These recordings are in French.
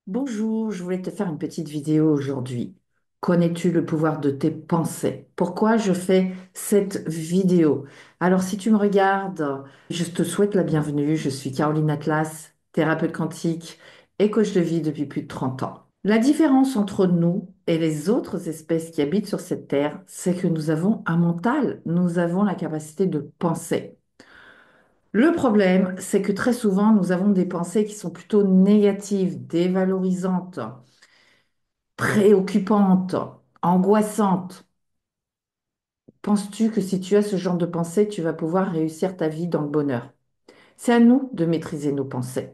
Bonjour, je voulais te faire une petite vidéo aujourd'hui. Connais-tu le pouvoir de tes pensées? Pourquoi je fais cette vidéo? Alors, si tu me regardes, je te souhaite la bienvenue. Je suis Caroline Atlas, thérapeute quantique et coach de vie depuis plus de 30 ans. La différence entre nous et les autres espèces qui habitent sur cette terre, c'est que nous avons un mental, nous avons la capacité de penser. Le problème, c'est que très souvent, nous avons des pensées qui sont plutôt négatives, dévalorisantes, préoccupantes, angoissantes. Penses-tu que si tu as ce genre de pensée, tu vas pouvoir réussir ta vie dans le bonheur? C'est à nous de maîtriser nos pensées.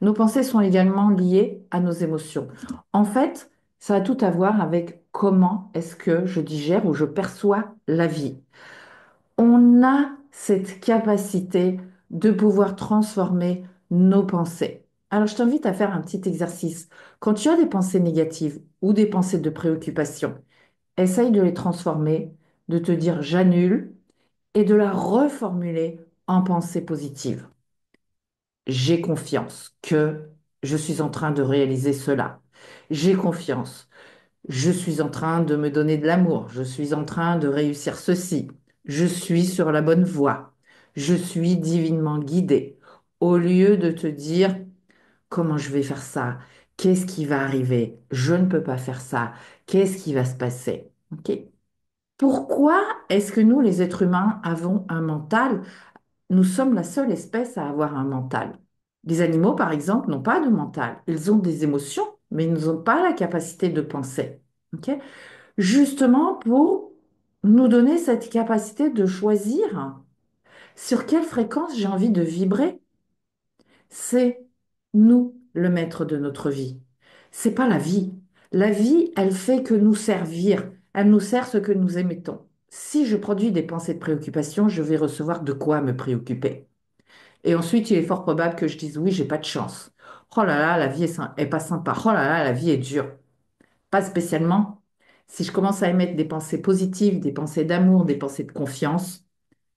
Nos pensées sont également liées à nos émotions. En fait, ça a tout à voir avec comment est-ce que je digère ou je perçois la vie. On a cette capacité de pouvoir transformer nos pensées. Alors, je t'invite à faire un petit exercice. Quand tu as des pensées négatives ou des pensées de préoccupation, essaye de les transformer, de te dire j'annule et de la reformuler en pensée positive. J'ai confiance que je suis en train de réaliser cela. J'ai confiance. Je suis en train de me donner de l'amour. Je suis en train de réussir ceci. Je suis sur la bonne voie. Je suis divinement guidé. Au lieu de te dire comment je vais faire ça, qu'est-ce qui va arriver, je ne peux pas faire ça, qu'est-ce qui va se passer. Ok. Pourquoi est-ce que nous, les êtres humains, avons un mental? Nous sommes la seule espèce à avoir un mental. Les animaux, par exemple, n'ont pas de mental. Ils ont des émotions, mais ils n'ont pas la capacité de penser. Ok. Justement pour nous donner cette capacité de choisir sur quelle fréquence j'ai envie de vibrer. C'est nous le maître de notre vie. C'est pas la vie. La vie, elle fait que nous servir. Elle nous sert ce que nous émettons. Si je produis des pensées de préoccupation, je vais recevoir de quoi me préoccuper. Et ensuite, il est fort probable que je dise oui, j'ai pas de chance. Oh là là, la vie est pas sympa. Oh là là, la vie est dure. Pas spécialement. Si je commence à émettre des pensées positives, des pensées d'amour, des pensées de confiance,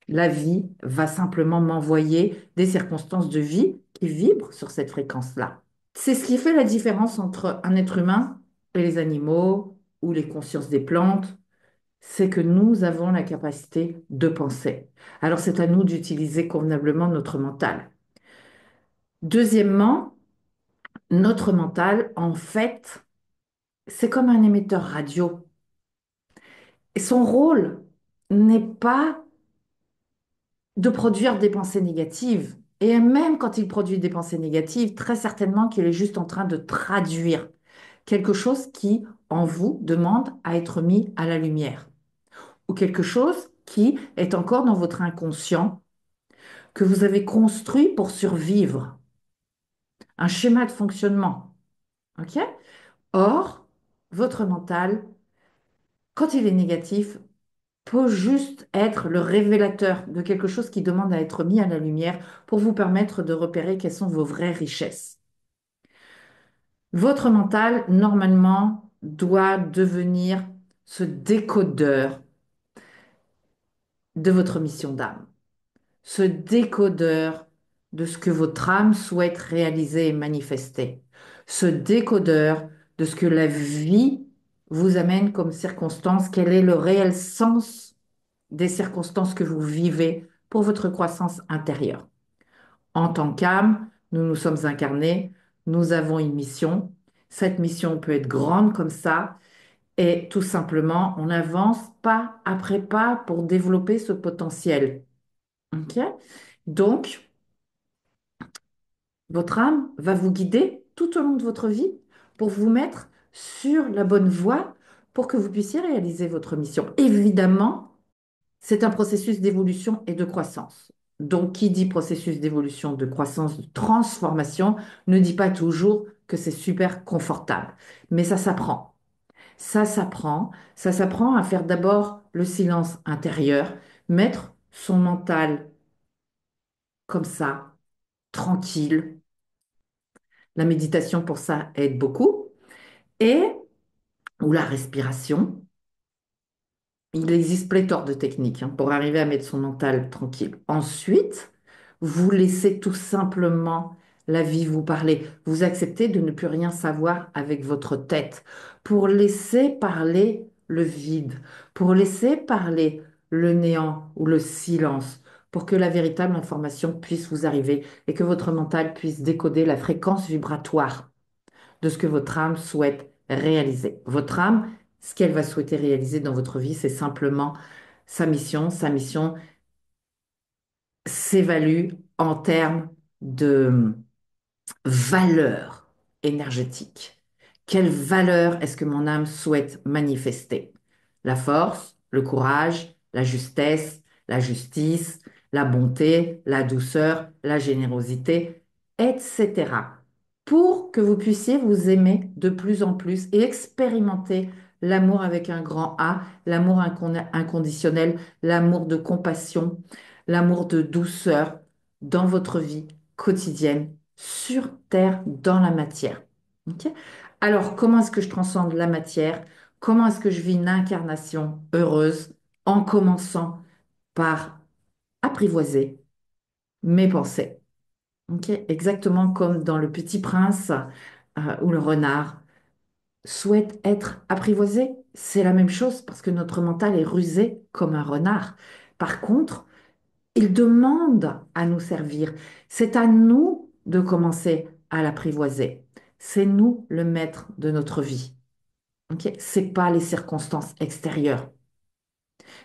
la vie va simplement m'envoyer des circonstances de vie qui vibrent sur cette fréquence-là. C'est ce qui fait la différence entre un être humain et les animaux ou les consciences des plantes, c'est que nous avons la capacité de penser. Alors c'est à nous d'utiliser convenablement notre mental. Deuxièmement, notre mental, en fait, c'est comme un émetteur radio. Et son rôle n'est pas de produire des pensées négatives. Et même quand il produit des pensées négatives, très certainement qu'il est juste en train de traduire quelque chose qui, en vous, demande à être mis à la lumière. Ou quelque chose qui est encore dans votre inconscient, que vous avez construit pour survivre. Un schéma de fonctionnement. OK? Or, votre mental, quand il est négatif, peut juste être le révélateur de quelque chose qui demande à être mis à la lumière pour vous permettre de repérer quelles sont vos vraies richesses. Votre mental, normalement, doit devenir ce décodeur de votre mission d'âme, ce décodeur de ce que votre âme souhaite réaliser et manifester, ce décodeur de ce que la vie vous amène comme circonstance, quel est le réel sens des circonstances que vous vivez pour votre croissance intérieure. En tant qu'âme, nous nous sommes incarnés, nous avons une mission. Cette mission peut être grande comme ça, et tout simplement, on avance pas après pas pour développer ce potentiel. Ok. Donc, votre âme va vous guider tout au long de votre vie pour vous mettre sur la bonne voie pour que vous puissiez réaliser votre mission. Évidemment, c'est un processus d'évolution et de croissance. Donc, qui dit processus d'évolution, de croissance, de transformation, ne dit pas toujours que c'est super confortable. Mais ça s'apprend. Ça s'apprend. Ça s'apprend à faire d'abord le silence intérieur, mettre son mental comme ça, tranquille. La méditation pour ça aide beaucoup. Et, ou la respiration. Il existe pléthore de techniques pour arriver à mettre son mental tranquille. Ensuite, vous laissez tout simplement la vie vous parler. Vous acceptez de ne plus rien savoir avec votre tête pour laisser parler le vide, pour laisser parler le néant ou le silence, pour que la véritable information puisse vous arriver et que votre mental puisse décoder la fréquence vibratoire de ce que votre âme souhaite réaliser. Votre âme, ce qu'elle va souhaiter réaliser dans votre vie, c'est simplement sa mission. Sa mission s'évalue en termes de valeur énergétique. Quelle valeur est-ce que mon âme souhaite manifester? La force, le courage, la justesse, la justice, la bonté, la douceur, la générosité, etc. Pour que vous puissiez vous aimer de plus en plus et expérimenter l'amour avec un grand A, l'amour inconditionnel, l'amour de compassion, l'amour de douceur dans votre vie quotidienne sur Terre, dans la matière. Ok. Alors, comment est-ce que je transcende la matière? Comment est-ce que je vis une incarnation heureuse en commençant par apprivoiser mes pensées? Ok. Exactement comme dans Le Petit Prince, où le renard souhaite être apprivoisé. C'est la même chose parce que notre mental est rusé comme un renard. Par contre, il demande à nous servir. C'est à nous de commencer à l'apprivoiser. C'est nous le maître de notre vie. Ok. C'est pas les circonstances extérieures.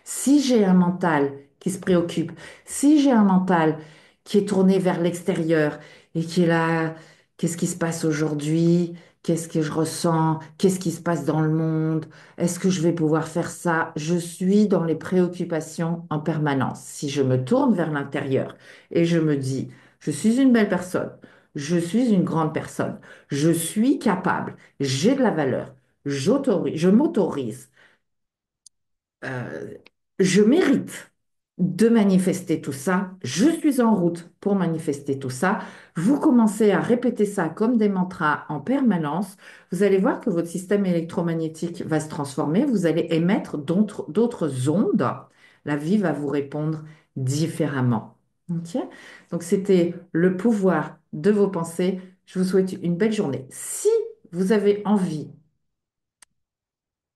Si j'ai un mental qui se préoccupe, si j'ai un mental qui est tourné vers l'extérieur et qui est là, qu'est-ce qui se passe aujourd'hui? Qu'est-ce que je ressens? Qu'est-ce qui se passe dans le monde? Est-ce que je vais pouvoir faire ça? Je suis dans les préoccupations en permanence. Si je me tourne vers l'intérieur et je me dis, je suis une belle personne, je suis une grande personne, je suis capable, j'ai de la valeur, je m'autorise, euh, je mérite de manifester tout ça, je suis en route pour manifester tout ça. Vous commencez à répéter ça comme des mantras en permanence. Vous allez voir que votre système électromagnétique va se transformer, vous allez émettre d'autres ondes. La vie va vous répondre différemment. Ok. Donc c'était le pouvoir de vos pensées. Je vous souhaite une belle journée. Si vous avez envie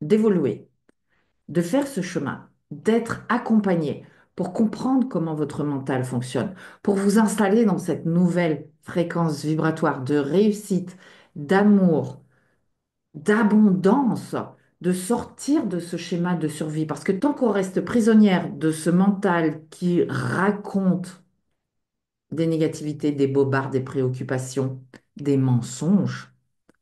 d'évoluer, de faire ce chemin, d'être accompagné pour comprendre comment votre mental fonctionne, pour vous installer dans cette nouvelle fréquence vibratoire de réussite, d'amour, d'abondance, de sortir de ce schéma de survie. Parce que tant qu'on reste prisonnière de ce mental qui raconte des négativités, des bobards, des préoccupations, des mensonges,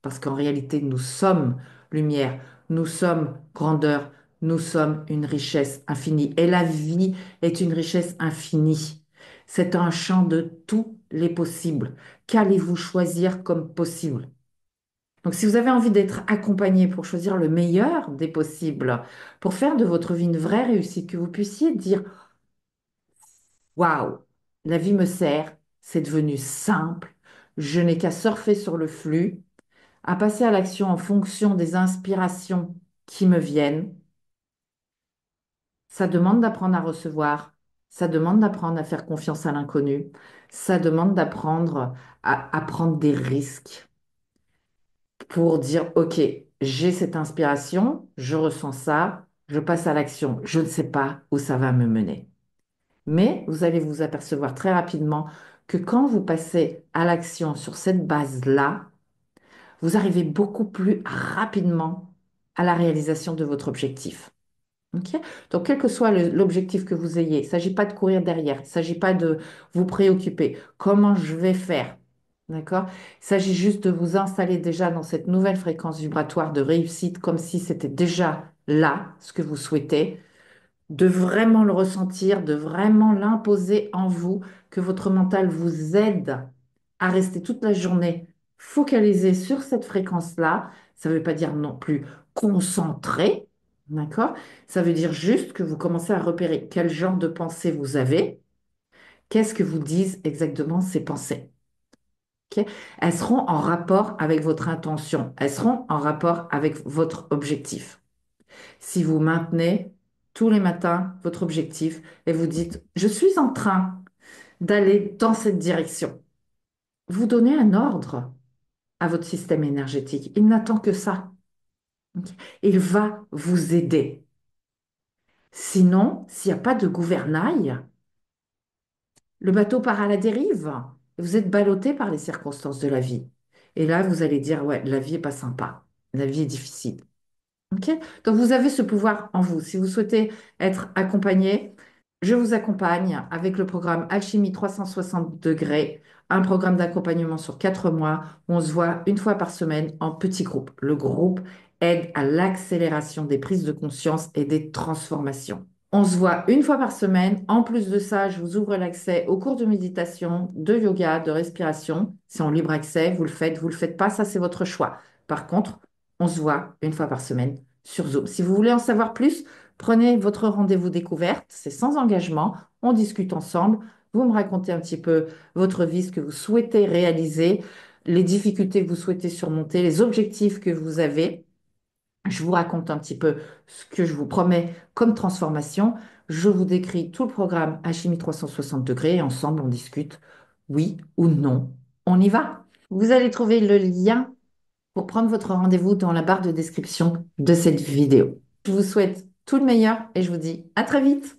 parce qu'en réalité, nous sommes lumière, nous sommes grandeur, nous sommes une richesse infinie. Et la vie est une richesse infinie. C'est un champ de tous les possibles. Qu'allez-vous choisir comme possible? Donc, si vous avez envie d'être accompagné pour choisir le meilleur des possibles, pour faire de votre vie une vraie réussite, que vous puissiez dire, waouh, la vie me sert, c'est devenu simple, je n'ai qu'à surfer sur le flux, à passer à l'action en fonction des inspirations qui me viennent. Ça demande d'apprendre à recevoir, ça demande d'apprendre à faire confiance à l'inconnu, ça demande d'apprendre à prendre des risques pour dire, OK, j'ai cette inspiration, je ressens ça, je passe à l'action, je ne sais pas où ça va me mener. Mais vous allez vous apercevoir très rapidement que quand vous passez à l'action sur cette base-là, vous arrivez beaucoup plus rapidement à la réalisation de votre objectif. Ok. Donc, quel que soit l'objectif que vous ayez, il ne s'agit pas de courir derrière, il ne s'agit pas de vous préoccuper. Comment je vais faire? D'accord? Il s'agit juste de vous installer déjà dans cette nouvelle fréquence vibratoire de réussite, comme si c'était déjà là, ce que vous souhaitez, de vraiment le ressentir, de vraiment l'imposer en vous, que votre mental vous aide à rester toute la journée focalisé sur cette fréquence-là. Ça ne veut pas dire non plus concentré, d'accord? Ça veut dire juste que vous commencez à repérer quel genre de pensée vous avez, qu'est-ce que vous disent exactement ces pensées. Ok. Elles seront en rapport avec votre intention, elles seront en rapport avec votre objectif. Si vous maintenez tous les matins votre objectif et vous dites, je suis en train d'aller dans cette direction. vous donnez un ordre à votre système énergétique. Il n'attend que ça. Ok. Il va vous aider. Sinon, s'il n'y a pas de gouvernail, le bateau part à la dérive. Vous êtes ballotté par les circonstances de la vie. Et là, vous allez dire, ouais, la vie est pas sympa. La vie est difficile. Ok. Donc, vous avez ce pouvoir en vous. Si vous souhaitez être accompagné, je vous accompagne avec le programme Alchimie 360 degrés, un programme d'accompagnement sur 4 mois où on se voit une fois par semaine en petits groupes. Le groupe aide à l'accélération des prises de conscience et des transformations. On se voit une fois par semaine. En plus de ça, je vous ouvre l'accès aux cours de méditation, de yoga, de respiration. C'est en libre accès, vous le faites pas, ça c'est votre choix. Par contre, on se voit une fois par semaine sur Zoom. Si vous voulez en savoir plus, prenez votre rendez-vous découverte, c'est sans engagement, on discute ensemble, vous me racontez un petit peu votre vie, ce que vous souhaitez réaliser, les difficultés que vous souhaitez surmonter, les objectifs que vous avez. Je vous raconte un petit peu ce que je vous promets comme transformation. Je vous décris tout le programme Alchimie 360 degrés et ensemble on discute oui ou non. On y va? Vous allez trouver le lien pour prendre votre rendez-vous dans la barre de description de cette vidéo. Je vous souhaite tout le meilleur et je vous dis à très vite.